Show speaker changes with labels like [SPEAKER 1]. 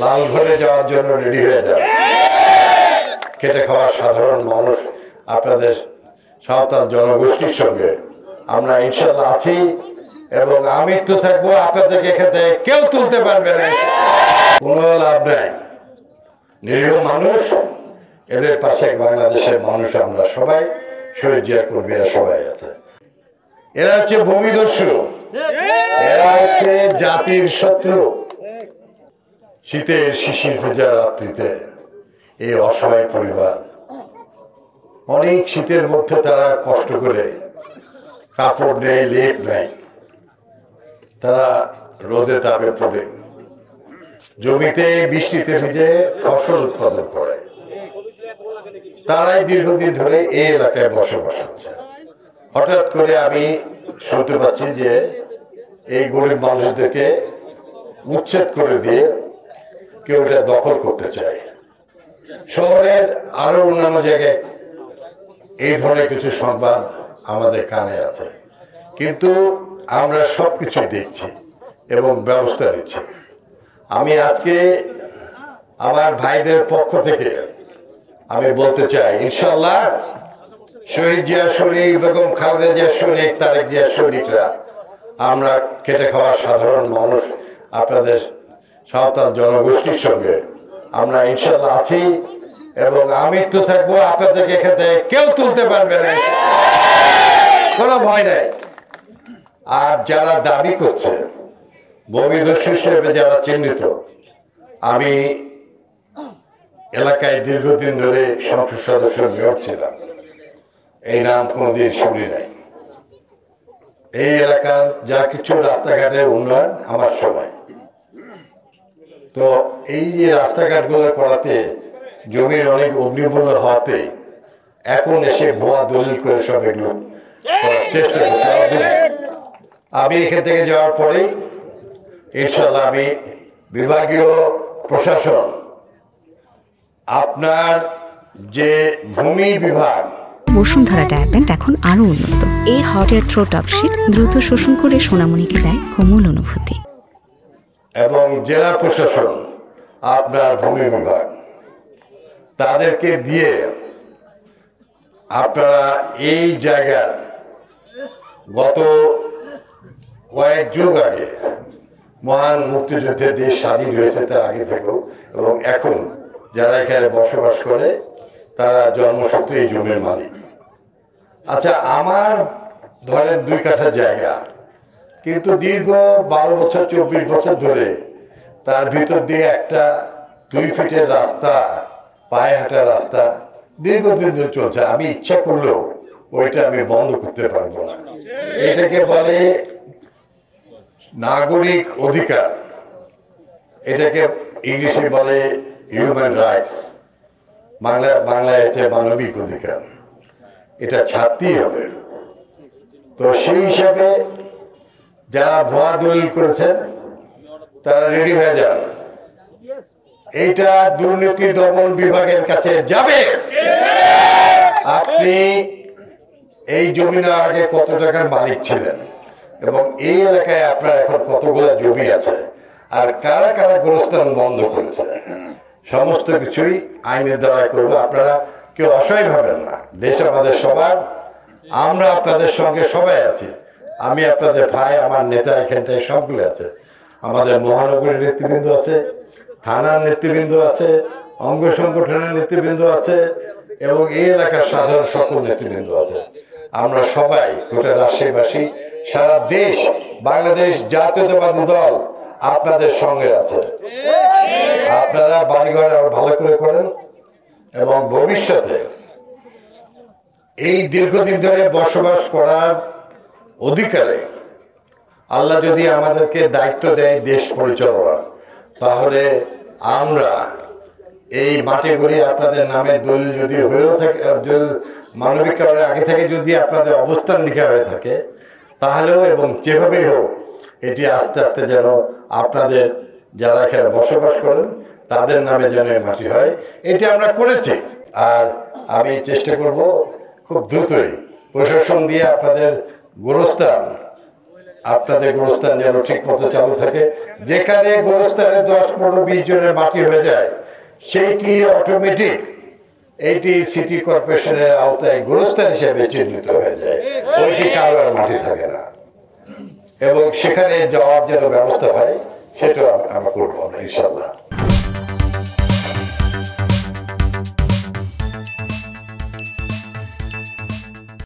[SPEAKER 1] লাল ঘরে যাওয়ার জন্য রেডি হয়ে যান। খেটে খাওয়া সাধারণ মানুষ আপনাদের সাঁওতাল জনগোষ্ঠীর সঙ্গে আমরা ইনশাল্লাহ আছি এবং আমি তো থাকবো। আপনাদেরকে এখান থেকে কেউ তুলতে পারবে না, কোনো লাভ নাই। নিরীহ মানুষ, এদের পাশে বাংলাদেশের মানুষ আমরা সবাই, শহীদ জিয়া কর্মীরা সবাই আছে। এরা হচ্ছে ভূমিদস্যু, এরা হচ্ছে জাতির শত্রু। শীতের শিশির ভেজা রাত্রিতে এই অসহায় পরিবার অনেক শীতের মধ্যে তারা কষ্ট করে কাপড় নেই, লেপ নেই, তারা রোদে তাপে পড়ে জমিতে বৃষ্টিতে ভিজে ফসল উৎপাদন করে। তারাই দীর্ঘদিন ধরে এই এলাকায় বসবাস করছে। হঠাৎ করে আমি শুনতে পাচ্ছি যে এই গরিব মানুষদেরকে উচ্ছেদ করে দিয়ে কেউ এটা দখল করতে চায়। শহরের আরো অন্যান্য জায়গায় এই ধরনের কিছু সংবাদ আমাদের কানে আছে, কিন্তু আমরা সবকিছু দেখছি এবং ব্যবস্থা নিচ্ছি। আমি আজকে আমার ভাইদের পক্ষ থেকে আমি বলতে চাই, ইনশাআল্লাহ শহীদ জিয়া সৈনিক, বেগম খালেদা জিয়া সৈনিক, তারেক জিয়া সৈনিকরা, আমরা খেটে খাওয়া সাধারণ মানুষ আপনাদের সাঁওতাল জনগোষ্ঠীর সঙ্গে আমরা ইনশাআল্লাহ আছি এবং আমি তো থাকবো। আপনাদেরকে এখান থেকে কেউ তুলতে পারবে না, কোনো ভয় নাই। আর যারা দাবি করছে ভূমিদস্যু হিসেবে যারা চিহ্নিত, আমি এলাকায় দীর্ঘদিন ধরে সংসদ সদস্য মেয়র ছিলাম, এই নাম কোনদিন শুনি নাই। এই এলাকার যা কিছু রাস্তাঘাটের উন্নয়ন আমার সময়, তো এই যে রাস্তাঘাটগুলো করাতে জমির অনেক অগ্নিমূল্য হওয়াতে এখন এসে ভুয়া দলিল করে সব এগুলো করার চেষ্টা করতে। আমি এখান থেকে যাওয়ার পরেই ইনশাল্লাহ আমি বিভাগীয় প্রশাসন, আপনার যে ভূমি বিভাগ,
[SPEAKER 2] বসুন্ধরা ডায়াপেন্ট এখন আরো উন্নত। এই হট এয়ার থ্রো টপশিট দ্রুত শোষণ করে সোনামণিকে দেয় কোমল অনুভূতি।
[SPEAKER 1] এবং জেলা প্রশাসন, আপনার ভূমি বিভাগ, তাদেরকে দিয়ে আপনারা এই জায়গার গত কয়েক যুগ আগে মহান মুক্তিযুদ্ধে দেশ স্বাধীন হয়েছে, তার আগে থেকেও এবং এখন যারা এখানে বসবাস করে তারা জন্মসূত্রে এই জমির মালিক। আচ্ছা, আমার ধরেন 2 কাঠা জায়গা, কিন্তু দীর্ঘ 12 বছর 24 বছর ধরে তার ভিতর দিয়ে একটা 2 ফিটের রাস্তা, পায়ে হাঁটার রাস্তা দীর্ঘদিন ধরে চলছে। আমি ইচ্ছা করলেও ওইটা আমি বন্ধ করতে পারবো না। এটাকে বলে নাগরিক অধিকার, এটাকে ইংলিশে বলে হিউম্যান রাইটস, বাংলায় আছে মানবিক অধিকার। এটা ছাড়তেই হবে। তো সেই হিসাবে যারা ভুয়া দলিল করেছেন তারা রেডি হয়ে যান, এইটা দুর্নীতি দমন বিভাগের কাছে যাবে। আপনি এই জমি নেওয়ার আগে কত টাকার মালিক ছিলেন এবং এই এলাকায় আপনার এখন কতগুলো জমি আছে আর কারা কারা গোরস্থান বন্ধ করেছে, সমস্ত কিছুই আইনের দ্বারা করবো। আপনারা কেউ অসহায় ভাবেন না, দেশ আমাদের সবার, আমরা আপনাদের সঙ্গে সবাই আছি। আমি আপনাদের ভাই, আমার নেতা এখানটায় সবগুলো আছে, আমাদের মহানগরীর নেতৃবৃন্দ আছে, থানার নেতৃবৃন্দ আছে, অঙ্গ সংগঠনের নেতৃবৃন্দ আছে এবং এই এলাকার সাধারণ সকল নেতৃবৃন্দ আছে। আমরা সবাই, গোটা রাজশাহীবাসী, সারা দেশ, বাংলাদেশ জাতীয়তাবাদী দল আপনাদের সঙ্গে আছে। আপনারা বাড়িঘর আরো ভালো করে করেন এবং ভবিষ্যতে এই দীর্ঘদিন ধরে বসবাস করার অধিকারে আল্লাহ যদি আমাদেরকে দায়িত্ব দেয় দেশ পরিচালনার, তাহলে আমরা এই মাটিগুলি আপনাদের নামে দলিল যদি হয়েও থাকে, মানবিক কারণে আগে থেকে যদি আপনাদের অবস্থান লিখা হয়ে থাকে, তাহলেও এবং যেভাবেই হোক এটি আস্তে আস্তে যেন আপনাদের যারা এখানে বসবাস করেন তাদের নামে যেন মাটি হয়, এটি আমরা করেছি। আর আমি চেষ্টা করব খুব দ্রুতই প্রশাসন দিয়ে আপনাদের গোরস্থান আপনাদের গোরস্থান যেন ঠিক মতো চালু থাকে। যেখানে গোরস্থানে 10-15-20 জনের মাটি হয়ে যায় সেইটি অটোমেটিক এইটি সিটি কর্পোরেশনের আওতায় গোরস্থান হিসেবে চিহ্নিত হয়ে যায়, ওইটি কারো আর মাটি থাকে না। এবং সেখানে যাওয়ার যেন ব্যবস্থা হয় সেটা আমরা করবো ইনশাল্লাহ।